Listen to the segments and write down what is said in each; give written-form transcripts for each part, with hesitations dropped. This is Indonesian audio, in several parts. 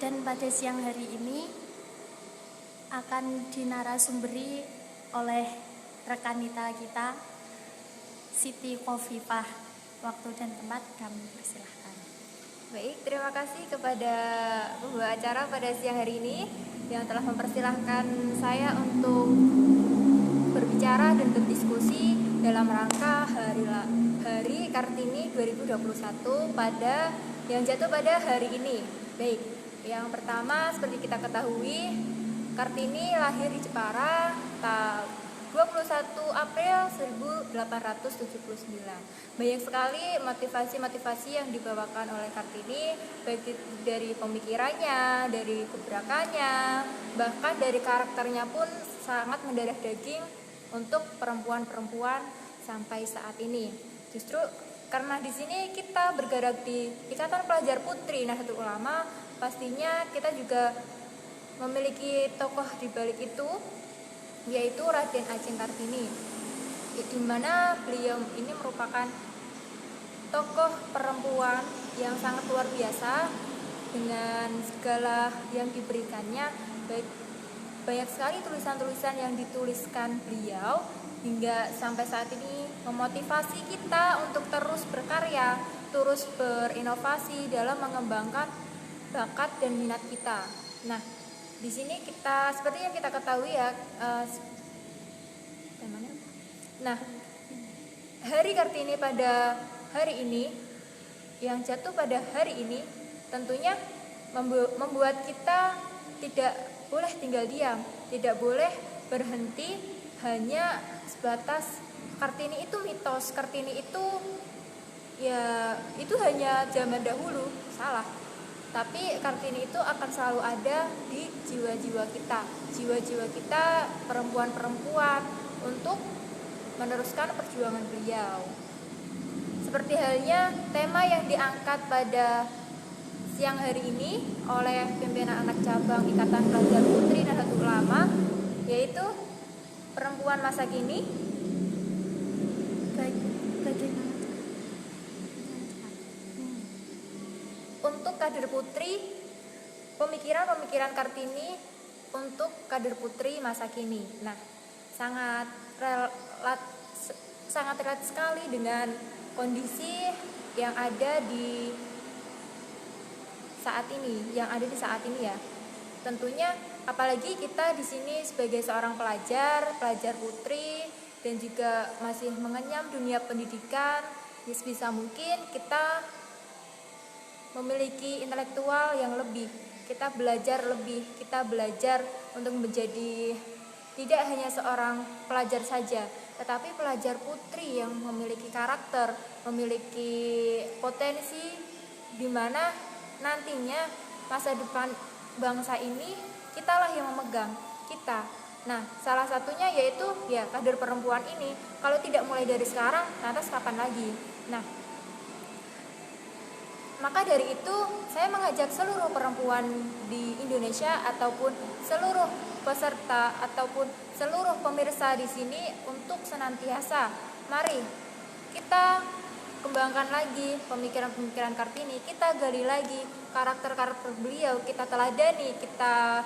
Dan pada siang hari ini akan dinarasumberi oleh rekanita kita, Siti Khofifah. Waktu dan tempat kami persilahkan. Baik, terima kasih kepada pembawa acara pada siang hari ini yang telah mempersilahkan saya untuk berbicara dan berdiskusi dalam rangka Hari Kartini 2021 yang jatuh pada hari ini. Baik, yang pertama seperti kita ketahui, Kartini lahir di Jepara 21 April 1879. Banyak sekali motivasi-motivasi yang dibawakan oleh Kartini, baik dari pemikirannya, dari gebrakannya, bahkan dari karakternya pun sangat mendarah daging untuk perempuan-perempuan sampai saat ini. Justru karena di sini kita bergerak di Ikatan Pelajar Putri Nahdlatul Ulama, pastinya kita juga memiliki tokoh di balik itu, yaitu Raden Ajeng Kartini, di mana beliau ini merupakan tokoh perempuan yang sangat luar biasa dengan segala yang diberikannya. Banyak sekali tulisan-tulisan yang dituliskan beliau hingga sampai saat ini memotivasi kita untuk terus berkarya, terus berinovasi dalam mengembangkan bakat dan minat kita. Nah, di sini kita seperti yang kita ketahui ya, Hari Kartini pada hari ini, yang jatuh pada hari ini, tentunya membuat kita tidak boleh tinggal diam, tidak boleh berhenti hanya sebatas Kartini itu mitos, Kartini itu ya itu hanya zaman dahulu, salah. Tapi Kartini itu akan selalu ada di jiwa-jiwa kita perempuan-perempuan, untuk meneruskan perjuangan beliau. Seperti halnya tema yang diangkat pada siang hari ini oleh pimpinan anak cabang Ikatan Pelajar Putri Nahdlatul Ulama, yaitu perempuan masa kini. Untuk kader putri, pemikiran Kartini untuk kader putri masa kini. Nah, sangat relate sekali dengan kondisi yang ada di saat ini, ya. Tentunya apalagi kita di sini sebagai seorang pelajar putri dan juga masih mengenyam dunia pendidikan, sebisa mungkin kita memiliki intelektual yang lebih. Kita belajar untuk menjadi tidak hanya seorang pelajar saja, tetapi pelajar putri yang memiliki karakter, memiliki potensi, di mana nantinya masa depan bangsa ini kitalah yang memegang kita. Nah, salah satunya yaitu ya kader perempuan ini. Kalau tidak mulai dari sekarang, lantas kapan lagi? Nah, maka dari itu saya mengajak seluruh perempuan di Indonesia ataupun seluruh peserta ataupun seluruh pemirsa di sini untuk senantiasa mari kita kembangkan lagi pemikiran-pemikiran Kartini, kita gali lagi karakter-karakter beliau, kita teladani, kita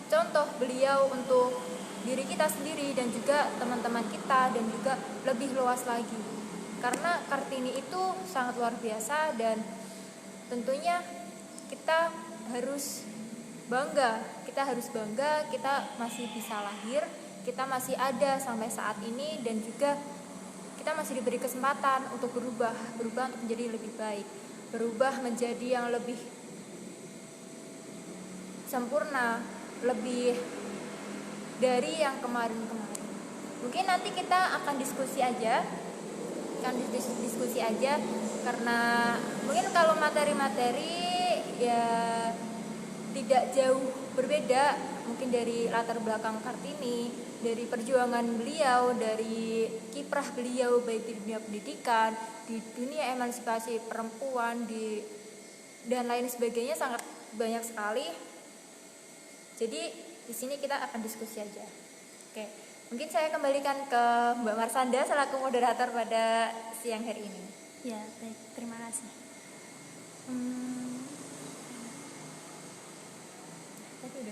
contoh beliau untuk diri kita sendiri dan juga teman-teman kita, dan juga lebih luas lagi. Karena Kartini itu sangat luar biasa, dan tentunya kita harus bangga, kita masih bisa lahir, kita masih ada sampai saat ini, dan juga kita masih diberi kesempatan untuk berubah untuk menjadi lebih baik, berubah menjadi yang lebih sempurna, lebih dari yang kemarin-kemarin. Mungkin nanti kita akan diskusi aja, karena mungkin kalau materi-materi ya tidak jauh berbeda, mungkin dari latar belakang Kartini, dari perjuangan beliau, dari kiprah beliau baik di dunia pendidikan, di dunia emansipasi perempuan, dan lain sebagainya, sangat banyak sekali. Jadi di sini kita akan diskusi aja. Oke. Mungkin saya kembalikan ke Mbak Marsanda selaku moderator pada siang hari ini. Ya, baik, terima kasih.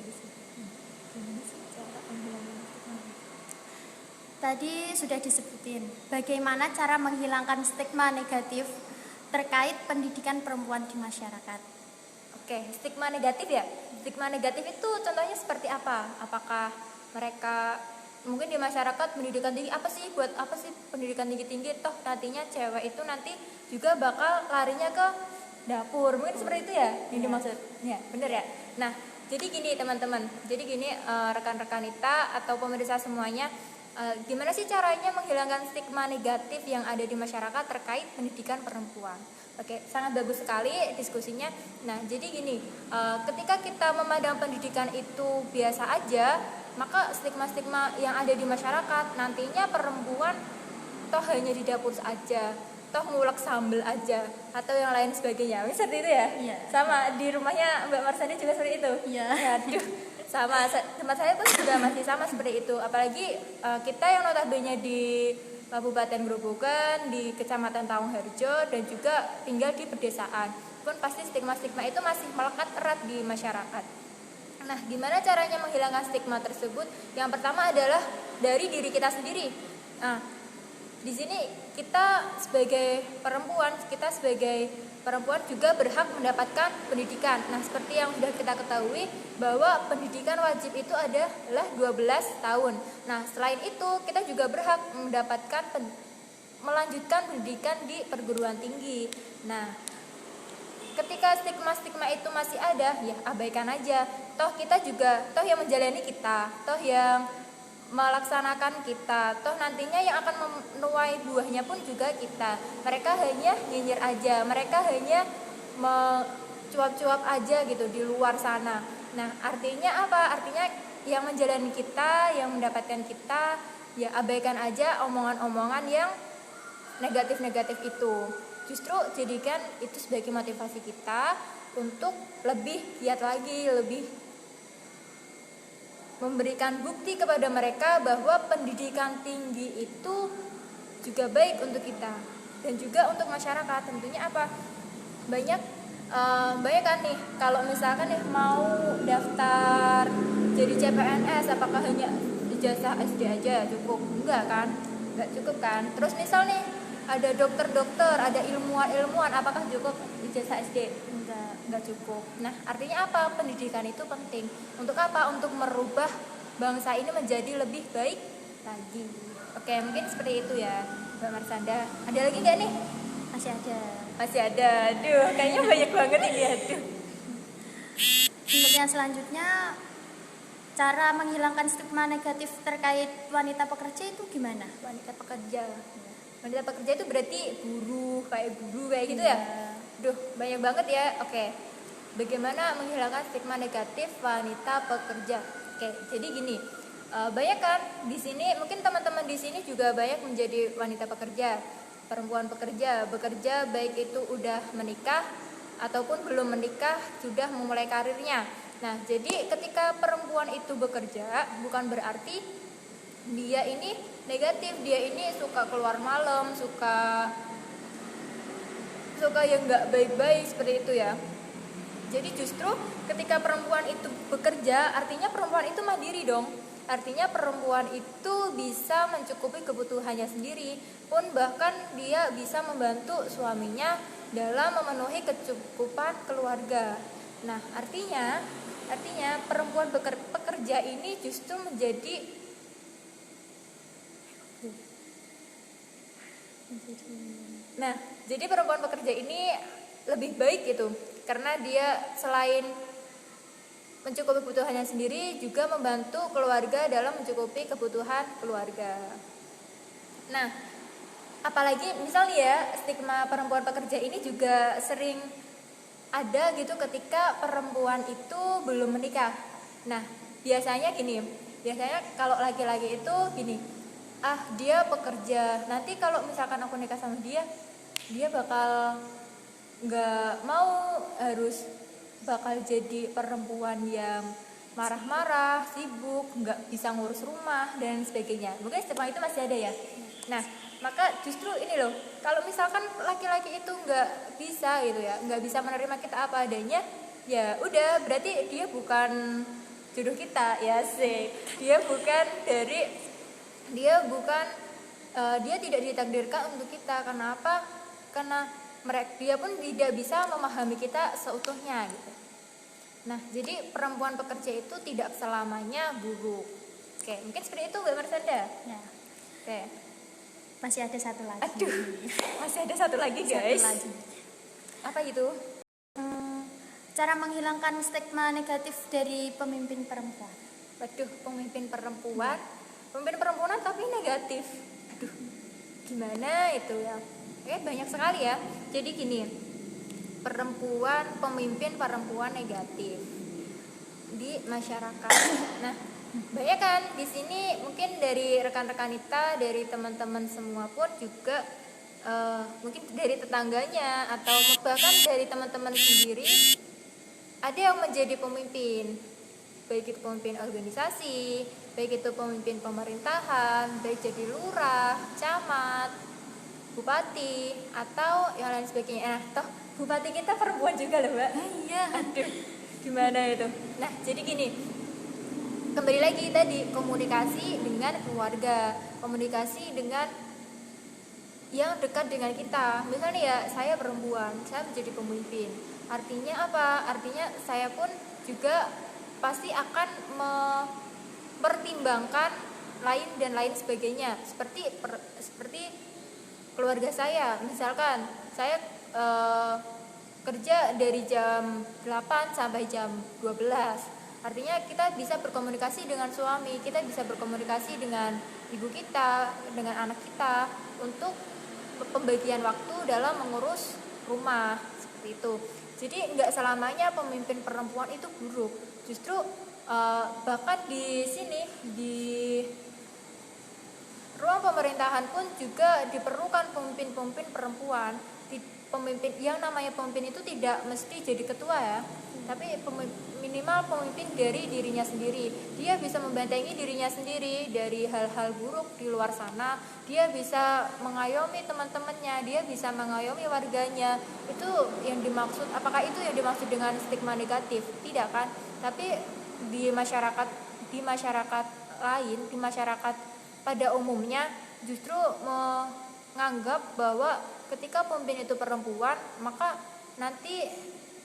di sini. Gimana sih cara menghilangkan stigma? Tadi sudah disebutin bagaimana cara menghilangkan stigma negatif terkait pendidikan perempuan di masyarakat. Oke, stigma negatif ya. Stigma negatif itu contohnya seperti apa? Apakah mereka mungkin di masyarakat pendidikan tinggi apa sih, buat apa sih pendidikan tinggi-tinggi, toh nantinya cewek itu nanti juga bakal larinya ke dapur, mungkin seperti itu ya yang dimaksud ya, bener ya. Nah, jadi gini teman-teman, jadi gini rekan-rekan kita atau pemirsa semuanya, gimana sih caranya menghilangkan stigma negatif yang ada di masyarakat terkait pendidikan perempuan. Oke, sangat bagus sekali diskusinya. Nah, jadi gini, ketika kita memandang pendidikan itu biasa aja, maka stigma-stigma yang ada di masyarakat nantinya perempuan toh hanya di dapur aja, toh ngulek sambel aja atau yang lain sebagainya. Seperti itu ya? Iya. Sama di rumahnya Mbak Marsani juga seperti itu. Iya. Aduh, sama tempat saya pun juga masih sama seperti itu. Apalagi kita yang notabene di Kabupaten Grobogan, di Kecamatan Tawang Harjo, dan juga tinggal di pedesaan, pun pasti stigma-stigma itu masih melekat erat di masyarakat. Nah, gimana caranya menghilangkan stigma tersebut? Yang pertama adalah dari diri kita sendiri. Nah, di sini kita sebagai perempuan juga berhak mendapatkan pendidikan. Nah, seperti yang sudah kita ketahui bahwa pendidikan wajib itu adalah 12 tahun. Nah, selain itu kita juga berhak melanjutkan pendidikan di perguruan tinggi. Nah, ketika stigma-stigma itu masih ada, ya abaikan aja. Toh yang menjalani kita, toh yang melaksanakan kita, toh nantinya yang akan menuai buahnya pun juga kita. Mereka hanya nyinyir aja, mereka hanya cuap-cuap aja gitu di luar sana. Nah, artinya apa? Artinya yang menjalani kita, yang mendapatkan kita, ya abaikan aja omongan-omongan yang negatif-negatif itu. Justru jadikan itu sebagai motivasi kita untuk lebih giat lagi, lebih memberikan bukti kepada mereka bahwa pendidikan tinggi itu juga baik untuk kita dan juga untuk masyarakat. Tentunya apa? Banyak kan nih, kalau misalkan nih mau daftar jadi CPNS, apakah hanya ijazah SD aja cukup? Enggak kan? Enggak cukup kan? Terus misal nih ada dokter-dokter, ada ilmuwan, apakah cukup ijazah SD? Enggak cukup. Nah, artinya apa? Pendidikan itu penting. Untuk apa? Untuk merubah bangsa ini menjadi lebih baik lagi. Oke, mungkin seperti itu ya, Mbak Marsanda. Ada lagi nggak nih? Masih ada. Aduh, kayaknya banyak banget ini. Aduh. Untuk yang selanjutnya, cara menghilangkan stigma negatif terkait wanita pekerja itu gimana? Wanita pekerja itu berarti guru kayak gitu ya? Duh, banyak banget ya. Oke. Bagaimana menghilangkan stigma negatif wanita pekerja? Oke, jadi gini. Banyak kan di sini, mungkin teman-teman di sini juga banyak menjadi wanita pekerja, perempuan pekerja, bekerja baik itu udah menikah ataupun belum menikah, sudah memulai karirnya. Nah, jadi ketika perempuan itu bekerja, bukan berarti dia ini negatif, dia ini suka keluar malam, suka yang nggak baik-baik seperti itu ya. Jadi justru ketika perempuan itu bekerja, artinya perempuan itu mandiri dong. Artinya perempuan itu bisa mencukupi kebutuhannya sendiri, pun bahkan dia bisa membantu suaminya dalam memenuhi kecukupan keluarga. Nah, artinya perempuan pekerja ini justru menjadi jadi perempuan pekerja ini lebih baik gitu, karena dia selain mencukupi kebutuhannya sendiri juga membantu keluarga dalam mencukupi kebutuhan keluarga. Nah, apalagi misalnya ya, stigma perempuan pekerja ini juga sering ada gitu ketika perempuan itu belum menikah. Nah, biasanya kalau laki-laki itu gini, dia pekerja, nanti kalau misalkan aku nikah sama dia bakal nggak mau, bakal jadi perempuan yang marah-marah, sibuk, nggak bisa ngurus rumah dan sebagainya. Mungkin stigma itu masih ada ya. Nah, maka justru ini loh, kalau misalkan laki-laki itu nggak bisa gitu ya, nggak bisa menerima kita apa adanya, ya udah berarti dia bukan jodoh kita, ya sih. Dia tidak ditakdirkan untuk kita. Kenapa? Karena dia pun tidak bisa memahami kita seutuhnya gitu. Nah, jadi perempuan pekerja itu tidak selamanya buruk. Oke, mungkin seperti itu Mbak Marsanda. Ya. Oke. Masih ada satu lagi. Aduh, masih ada satu lagi guys. Satu lagi. Apa itu? Cara menghilangkan stigma negatif dari pemimpin perempuan. Waduh, pemimpin perempuan tapi negatif. Aduh, gimana itu ya? Banyak sekali ya. Jadi gini, pemimpin perempuan negatif di masyarakat. Nah, banyak kan di sini mungkin dari rekan-rekan kita, dari teman-teman semua pun juga mungkin dari tetangganya atau bahkan dari teman-teman sendiri ada yang menjadi pemimpin, baik itu pemimpin organisasi, baik itu pemimpin pemerintahan, baik jadi lurah, camat, bupati atau yang lain sebagainya. Toh bupati kita perempuan juga loh Mbak. Iya. Aduh, gimana itu? Nah, jadi gini, kembali lagi tadi, komunikasi dengan keluarga, komunikasi dengan yang dekat dengan kita. Misalnya ya, saya perempuan, saya menjadi pemimpin. Artinya apa? Artinya saya pun juga pasti akan mempertimbangkan lain dan lain sebagainya. Seperti keluarga saya, misalkan saya kerja dari jam 8 sampai jam 12. Artinya kita bisa berkomunikasi dengan suami, kita bisa berkomunikasi dengan ibu kita, dengan anak kita untuk pembagian waktu dalam mengurus rumah, seperti itu. Jadi nggak selamanya pemimpin perempuan itu buruk. Justru bahkan di sini di ruang pemerintahan pun juga diperlukan pemimpin-pemimpin perempuan. Pemimpin yang namanya pemimpin itu tidak mesti jadi ketua ya, tapi minimal pemimpin dari dirinya sendiri. Dia bisa membentengi dirinya sendiri dari hal-hal buruk di luar sana. Dia bisa mengayomi teman-temannya, dia bisa mengayomi warganya. Itu yang dimaksud. Apakah itu yang dimaksud dengan stigma negatif? Tidak kan? Tapi di masyarakat lain, di masyarakat pada umumnya justru menganggap bahwa ketika pemimpin itu perempuan, maka nanti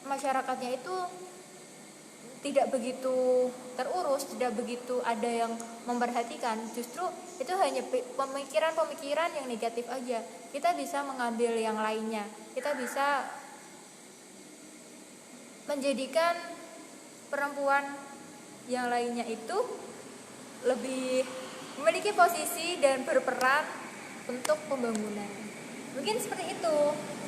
masyarakatnya itu tidak begitu terurus, tidak begitu ada yang memperhatikan. Justru itu hanya pemikiran-pemikiran yang negatif aja. Kita bisa mengambil yang lainnya. Kita bisa menjadikan perempuan yang lainnya itu lebih memiliki posisi dan berperan untuk pembangunan. Mungkin seperti itu.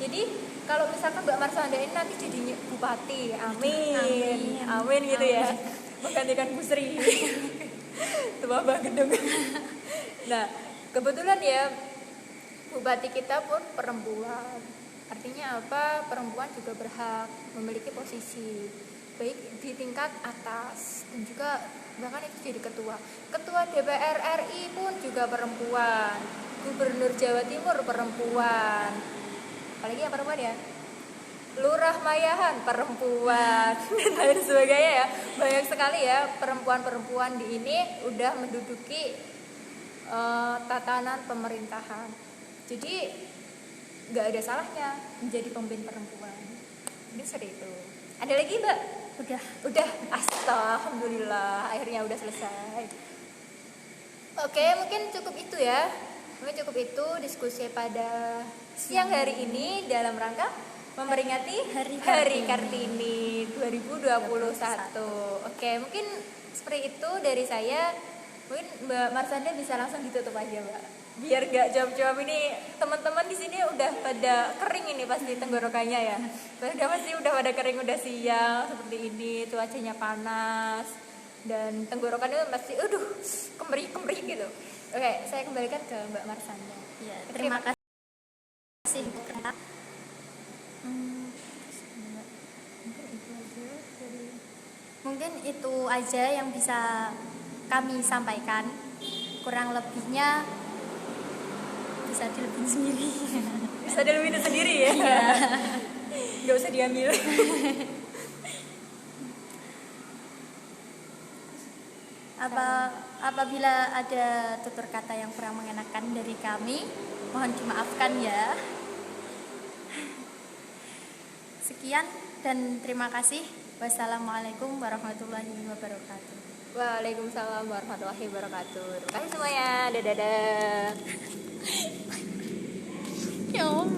Jadi kalau misalkan Mbak Marsanda ini nanti jadi bupati, amin gitu ya, menggantikan Bu Sri Tua Mbak Gedung. Nah, kebetulan ya bupati kita pun perempuan. Artinya apa? Perempuan juga berhak memiliki posisi baik di tingkat atas dan juga bahkan itu jadi ketua DPR RI pun juga perempuan, Gubernur Jawa Timur perempuan, apalagi yang perempuan ya, Lurah Mayahan perempuan dan lain sebagainya ya. Banyak sekali ya perempuan-perempuan di ini udah menduduki tatanan pemerintahan. Jadi nggak ada salahnya menjadi pemimpin perempuan. Ini seperti itu. Ada lagi Mbak? Udah. Alhamdulillah, akhirnya udah selesai. Oke, mungkin cukup itu ya. Diskusi pada siang hari ini dalam rangka memperingati Hari Kartini 2021. Oke, mungkin seperti itu dari saya. Mungkin Mbak Marsanda bisa langsung ditutup aja Mbak, biar gak jawab-jawab. Ini teman-teman di sini udah pada kering ini pasti tenggorokannya ya. Udah pada kering, udah siang seperti ini, cuacanya panas dan tenggorokannya pasti kemeri gitu. Oke, saya kembalikan ke Mbak Marsanda. Ya, terima kasih Bu Kenta. Mungkin itu aja yang bisa kami sampaikan. Kurang lebihnya bisa dilebihin sendiri. Bisa dilebihin sendiri ya. Iya. Gak usah diambil. Apabila ada tutur kata yang kurang mengenakan dari kami, mohon dimaafkan ya. Sekian dan terima kasih. Wassalamualaikum warahmatullahi wabarakatuh. Waalaikumsalam warahmatullahi wabarakatuh. Terima kasih semuanya. Dadah. Ya